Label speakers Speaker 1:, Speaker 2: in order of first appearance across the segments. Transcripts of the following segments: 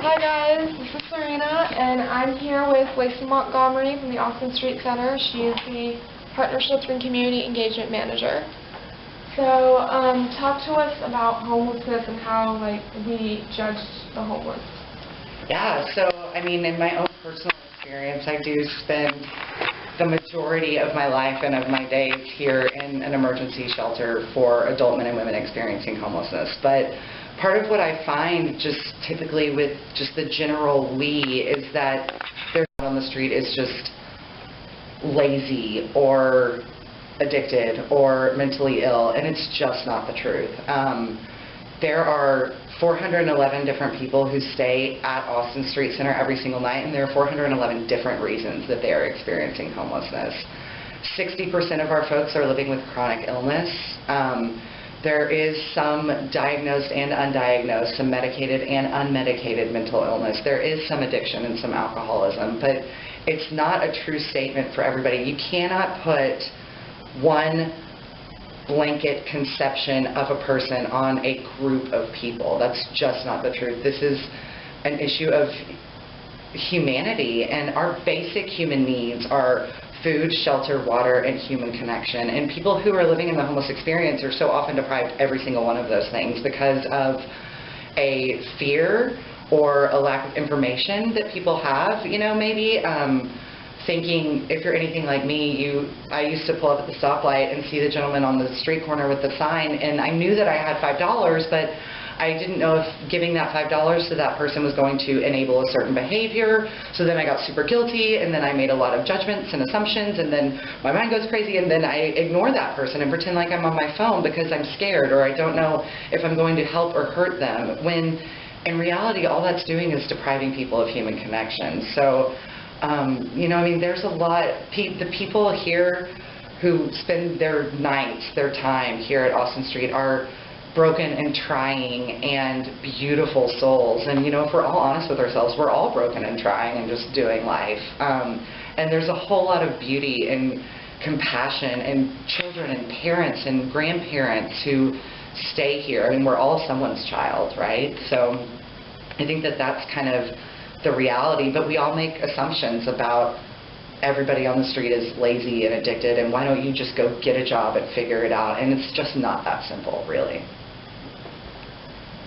Speaker 1: Hi guys, this is Serena, and I'm here with Lacy Montgomery from the Austin Street Center. She is the Partnerships and Community Engagement Manager. So, talk to us about homelessness and how, we judge the homeless.
Speaker 2: Yeah, so, in my own personal experience, I do spend the majority of my life and of my days here in an emergency shelter for adult men and women experiencing homelessness. But part of what I find just typically with just the general is that they're on the street is just lazy or addicted or mentally ill, and it's just not the truth. There are 411 different people who stay at Austin Street Center every single night, and there are 411 different reasons that they are experiencing homelessness. 60% of our folks are living with chronic illness. There is some diagnosed and undiagnosed, some medicated and unmedicated mental illness. There is some addiction and some alcoholism, but it's not a true statement for everybody. You cannot put one blanket conception of a person on a group of people. That's just not the truth. This is an issue of humanity, and our basic human needs are food, shelter, water, and human connection. And people who are living in the homeless experience are so often deprived every single one of those things because of a fear or a lack of information that people have, maybe. Thinking, if you're anything like me, I used to pull up at the stoplight and see the gentleman on the street corner with the sign, and I knew that I had $5, but I didn't know if giving that $5 to that person was going to enable a certain behavior. So then I got super guilty, and then I made a lot of judgments and assumptions, and then my mind goes crazy, and then I ignore that person and pretend like I'm on my phone because I'm scared or I don't know if I'm going to help or hurt them, when in reality all that's doing is depriving people of human connection. So there's a lot, the people here who spend their nights, their time here at Austin Street are broken and trying and beautiful souls. And, if we're all honest with ourselves, we're all broken and trying and just doing life. And there's a whole lot of beauty and compassion and children and parents and grandparents who stay here. We're all someone's child, right? So I think that that's kind of the reality, but we all make assumptions about everybody on the street is lazy and addicted, and why don't you just go get a job and figure it out? And it's just not that simple, really.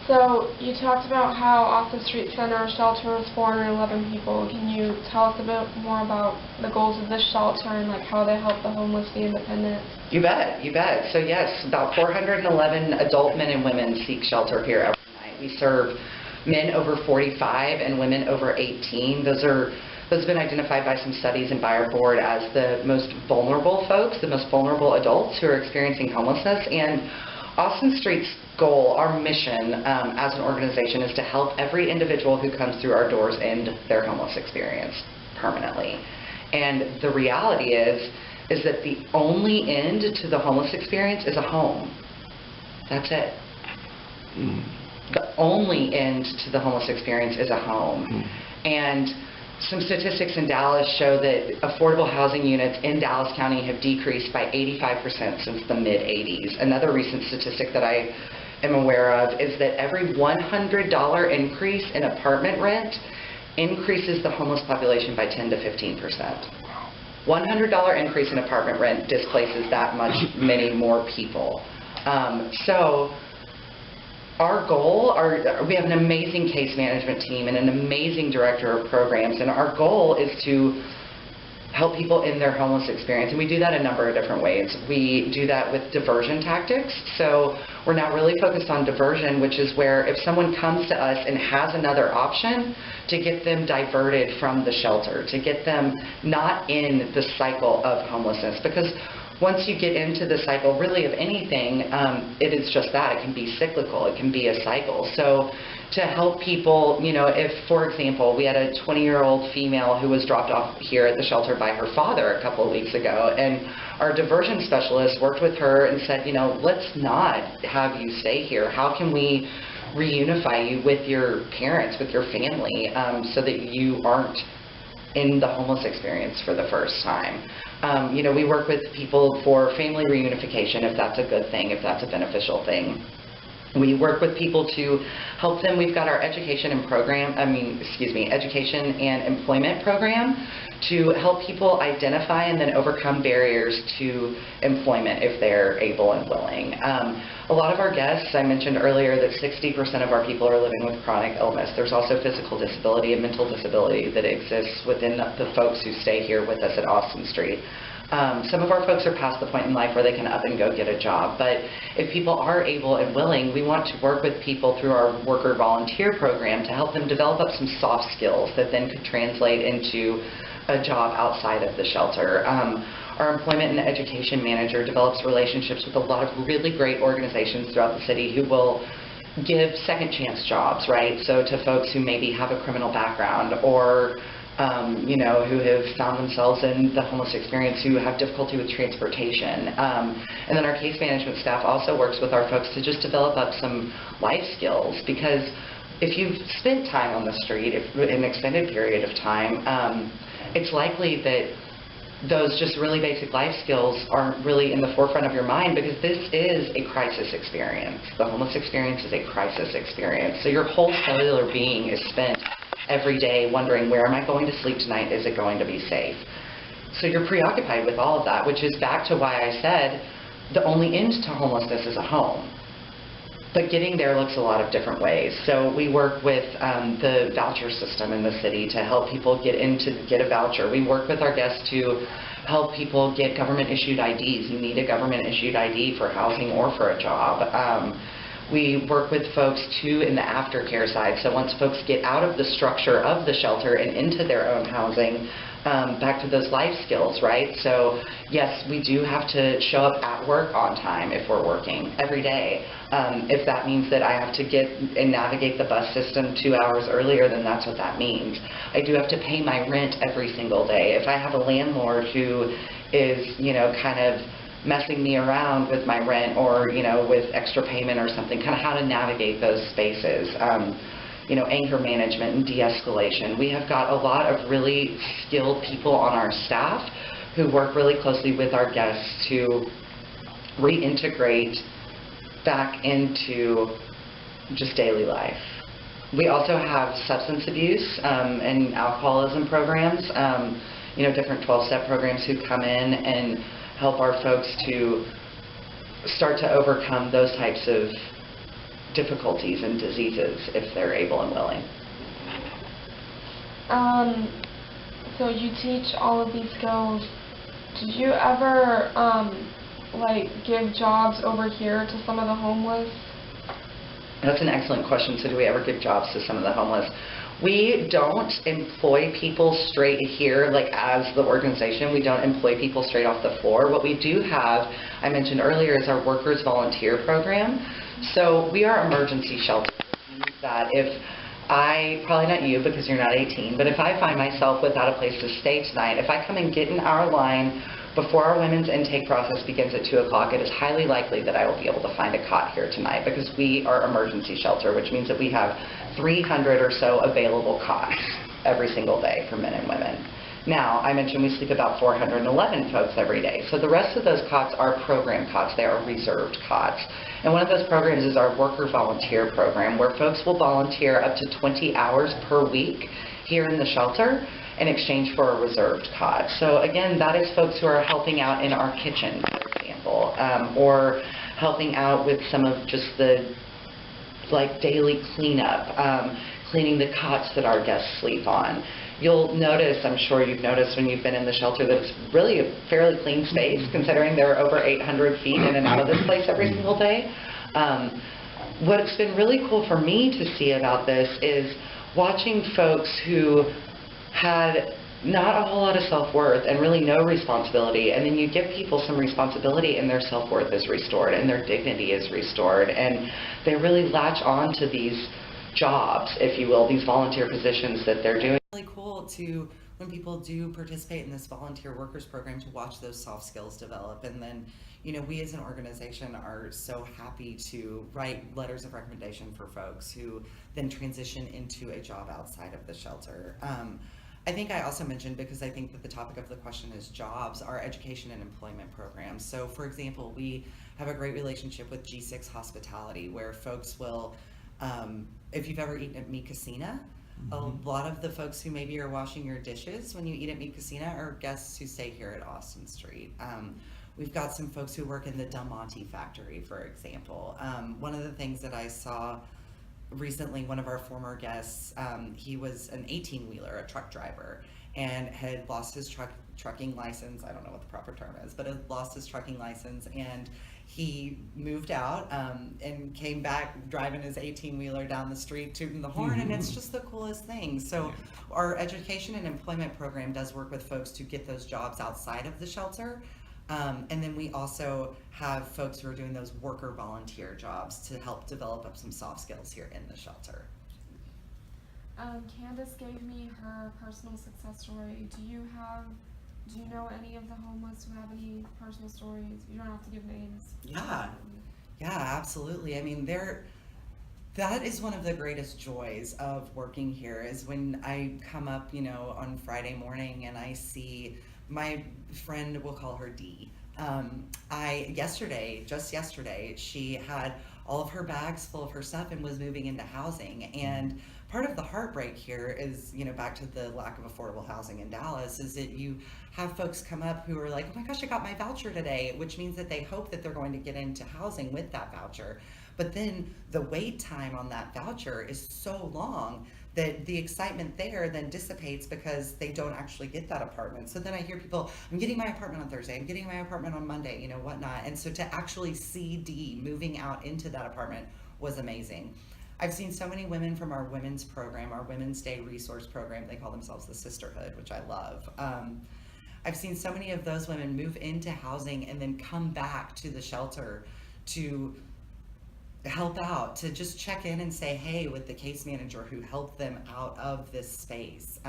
Speaker 1: So you talked about how Austin Street Center shelter is 411 people. Can you tell us a bit more about the goals of this shelter and how they help the homeless be independent?
Speaker 2: You bet. So yes, about 411 adult men and women seek shelter here every night. We serve men over 45 and women over 18. Those have been identified by some studies and by our board as the most vulnerable folks, the most vulnerable adults who are experiencing homelessness. And Austin Street's goal, our mission as an organization, is to help every individual who comes through our doors end their homeless experience permanently. And the reality is that the only end to the homeless experience is a home. That's it. The only end to the homeless experience is a home. And some statistics in Dallas show that affordable housing units in Dallas County have decreased by 85% since the mid-'80s. Another recent statistic that I am aware of is that every $100 increase in apartment rent increases the homeless population by 10 to 15%. $100 increase in apartment rent displaces that many more people. So our goal, we have an amazing case management team and an amazing director of programs, and our goal is to help people in their homeless experience, and we do that a number of different ways. We do that with diversion tactics. So we're now really focused on diversion, which is where if someone comes to us and has another option, to get them diverted from the shelter, to get them not in the cycle of homelessness. Because once you get into the cycle, really, of anything, it is just that. It can be cyclical. It can be a cycle. So to help people, if, for example, we had a 20-year-old female who was dropped off here at the shelter by her father a couple of weeks ago, and our diversion specialist worked with her and said, let's not have you stay here. How can we reunify you with your parents, with your family, so that you aren't in the homeless experience for the first time? We work with people for family reunification, if that's a good thing, if that's a beneficial thing. We work with people to help them. We've got our education and employment program to help people identify and then overcome barriers to employment if they're able and willing. A lot of our guests, I mentioned earlier that 60% of our people are living with chronic illness. There's also physical disability and mental disability that exists within the folks who stay here with us at Austin Street. Some of our folks are past the point in life where they can up and go get a job, but if people are able and willing, we want to work with people through our worker volunteer program to help them develop up some soft skills that then could translate into a job outside of the shelter. Our employment and education manager develops relationships with a lot of really great organizations throughout the city who will give second chance jobs, right? So to folks who maybe have a criminal background or who have found themselves in the homeless experience, who have difficulty with transportation. And then our case management staff also works with our folks to just develop up some life skills, because if you've spent time on the street in an extended period of time, it's likely that those just really basic life skills aren't really in the forefront of your mind, because this is a crisis experience. The homeless experience is a crisis experience. So your whole cellular being is spent every day wondering, where am I going to sleep tonight? Is it going to be safe? So you're preoccupied with all of that, which is back to why I said the only end to homelessness is a home. But getting there looks a lot of different ways. So we work with the voucher system in the city to help people get a voucher. We work with our guests to help people get government-issued IDs. You need a government-issued ID for housing or for a job. We work with folks, too, in the aftercare side. So once folks get out of the structure of the shelter and into their own housing, back to those life skills, right? So, yes, we do have to show up at work on time if we're working every day. If that means that I have to get and navigate the bus system 2 hours earlier, then that's what that means. I do have to pay my rent every single day. If I have a landlord who is, kind of messing me around with my rent or, with extra payment or something, kind of how to navigate those spaces. Anger management and de-escalation. We have got a lot of really skilled people on our staff who work really closely with our guests to reintegrate back into just daily life. We also have substance abuse and alcoholism programs, different 12-step programs who come in and help our folks to start to overcome those types of difficulties and diseases if they're able and willing.
Speaker 1: So you teach all of these skills. Did you ever give jobs over here to some of the homeless?
Speaker 2: That's an excellent question. So do we ever give jobs to some of the homeless? We don't employ people straight here, as the organization. We don't employ people straight off the floor. What we do have, I mentioned earlier, is our workers volunteer program. So we are emergency shelter. That if probably not you because you're not 18, but if I find myself without a place to stay tonight, if I come and get in our line before our women's intake process begins at 2 o'clock, it is highly likely that I will be able to find a cot here tonight, because we are emergency shelter, which means that we have 300 or so available cots every single day for men and women. Now, I mentioned we sleep about 411 folks every day, so the rest of those cots are program cots. They are reserved cots. And one of those programs is our worker volunteer program, where folks will volunteer up to 20 hours per week here in the shelter in exchange for a reserved cot. So again, that is folks who are helping out in our kitchen, for example, or helping out with some of just the daily cleanup, cleaning the cots that our guests sleep on. You'll notice, I'm sure you've noticed when you've been in the shelter, that it's really a fairly clean space, considering there are over 800 feet in and out of this place every single day. What's been really cool for me to see about this is watching folks who had not a whole lot of self-worth and really no responsibility, and then you give people some responsibility and their self-worth is restored and their dignity is restored, and they really latch on to these jobs, if you will, these volunteer positions that they're doing. Really cool to, when people do participate in this volunteer workers program, to watch those soft skills develop. And then, we as an organization are so happy to write letters of recommendation for folks who then transition into a job outside of the shelter. I think I also mentioned, because I think that the topic of the question is jobs, our education and employment programs. So for example, we have a great relationship with G6 Hospitality, where folks will, if you've ever eaten at Mi Casina, a lot of the folks who maybe are washing your dishes when you eat at Mi Casina are guests who stay here at Austin Street. We've got some folks who work in the Del Monte factory, for example. One of the things that I saw recently, one of our former guests, he was an 18-wheeler, a truck driver, and had lost his trucking license. I don't know what the proper term is, but had lost his trucking license, and he moved out and came back driving his 18-wheeler down the street, tooting the horn, and it's just the coolest thing. So our education and employment program does work with folks to get those jobs outside of the shelter. And then we also have folks who are doing those worker volunteer jobs to help develop up some soft skills here in the shelter.
Speaker 1: Candace gave me her personal success story. Do you know any of the homeless who have any personal stories? You don't have to give names.
Speaker 2: Yeah, absolutely. I mean, that is one of the greatest joys of working here, is when I come up, on Friday morning and I see my friend, we'll call her Dee. Just yesterday, she had all of her bags full of her stuff and was moving into housing. And part of the heartbreak here is, back to the lack of affordable housing in Dallas, is that you have folks come up who are like, oh my gosh, I got my voucher today, which means that they hope that they're going to get into housing with that voucher. But then the wait time on that voucher is so long that the excitement there then dissipates because they don't actually get that apartment. So then I hear people, I'm getting my apartment on Thursday, I'm getting my apartment on Monday, whatnot. And so to actually see Dee moving out into that apartment was amazing. I've seen so many women from our women's program, our Women's Day resource program, they call themselves the Sisterhood, which I love. I've seen so many of those women move into housing and then come back to the shelter to help out, to just check in and say hey with the case manager who helped them out of this space.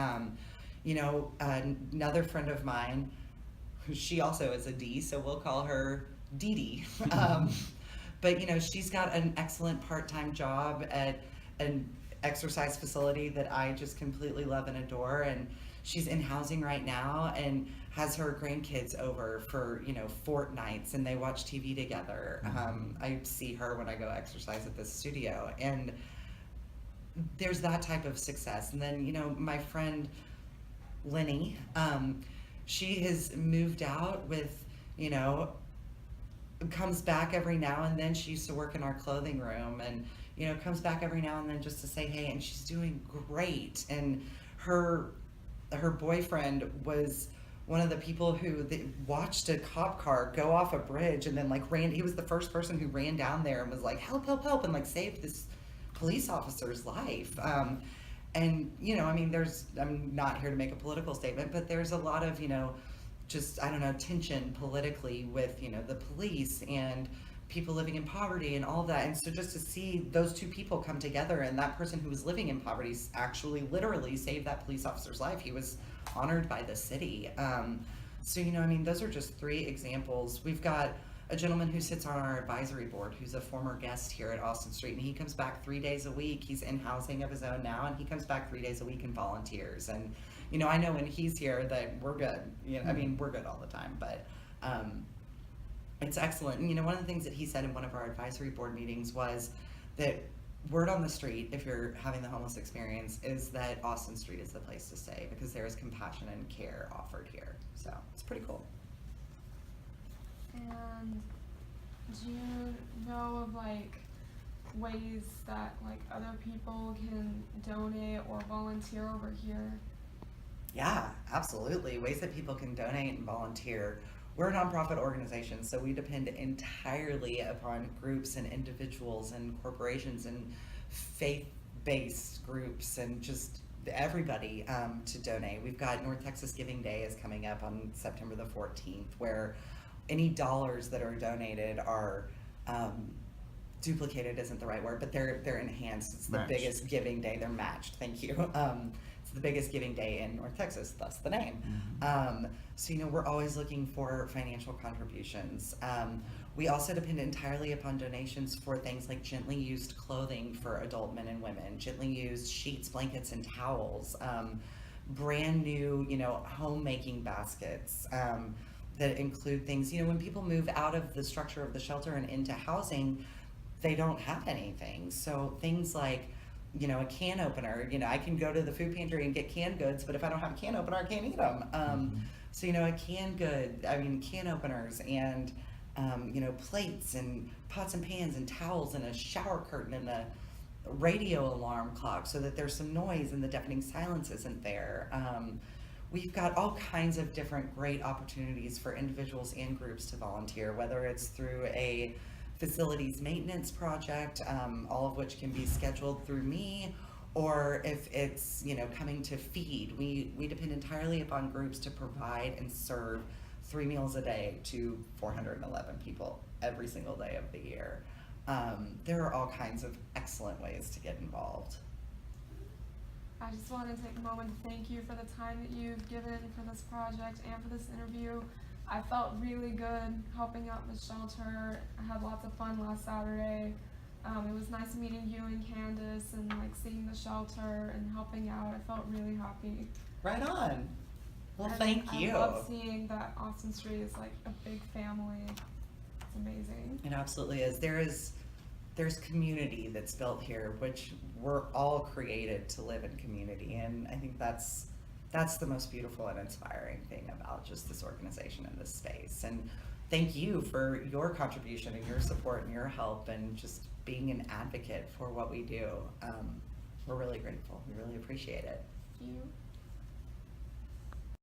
Speaker 2: Another friend of mine, she also is a D, so we'll call her Dee Dee. But she's got an excellent part-time job at an exercise facility that I just completely love and adore, and she's in housing right now and has her grandkids over for fortnights, and they watch TV together. I see her when I go exercise at this studio, and there's that type of success. And then my friend Lenny, she has moved out with comes back every now and then. She used to work in our clothing room, and comes back every now and then just to say hey, and she's doing great. And her boyfriend was one of the people who watched a cop car go off a bridge and then he was the first person who ran down there and was like help, and saved this police officer's life. And I'm not here to make a political statement, but there's a lot of tension politically with the police and people living in poverty and all of that. And so just to see those two people come together, and that person who was living in poverty actually literally saved that police officer's life. He was honored by the city. Those are just three examples. We've got a gentleman who sits on our advisory board who's a former guest here at Austin Street, and he comes back 3 days a week. He's in housing of his own now, and he comes back 3 days a week and volunteers. And I know when he's here that we're good. We're good all the time, but it's excellent. And one of the things that he said in one of our advisory board meetings was that word on the street, if you're having the homeless experience, is that Austin Street is the place to stay because there is compassion and care offered here. So it's pretty cool.
Speaker 1: And do you know of ways that other people can donate or volunteer over here?
Speaker 2: Yeah, absolutely. Ways that people can donate and volunteer. We're a nonprofit organization, so we depend entirely upon groups and individuals and corporations and faith-based groups and just everybody to donate. We've got North Texas Giving Day is coming up on September the 14th, where any dollars that are donated are duplicated isn't the right word, but they're enhanced. It's the biggest giving day. They're matched. Thank you. It's the biggest giving day in North Texas, thus the name. We're always looking for financial contributions. We also depend entirely upon donations for things like gently used clothing for adult men and women, gently used sheets, blankets, and towels. brand new, homemaking baskets that include things, when people move out of the structure of the shelter and into housing, they don't have anything. So things like, a can opener, I can go to the food pantry and get canned goods, but if I don't have a can opener, I can't eat them. So, a can openers and, plates and pots and pans and towels and a shower curtain and a radio alarm clock so that there's some noise and the deafening silence isn't there. We've got all kinds of different great opportunities for individuals and groups to volunteer, whether it's through a facilities maintenance project, all of which can be scheduled through me, or if it's, coming to feed. We depend entirely upon groups to provide and serve 3 meals a day to 411 people every single day of the year. There are all kinds of excellent ways to get involved.
Speaker 1: I just want to take a moment to thank you for the time that you've given for this project and for this interview. I felt really good helping out the shelter. I had lots of fun last Saturday. It was nice meeting you and Candace and seeing the shelter and helping out. I felt really happy.
Speaker 2: Right on. Well,
Speaker 1: and
Speaker 2: thank you.
Speaker 1: I love seeing that Austin Street is a big family. It's amazing.
Speaker 2: It absolutely is. There's community that's built here, which we're all created to live in community, and I think that's the most beautiful and inspiring thing about just this organization and this space. And thank you for your contribution and your support and your help and just being an advocate for what we do. We're really grateful. We really appreciate it.
Speaker 1: Thank you.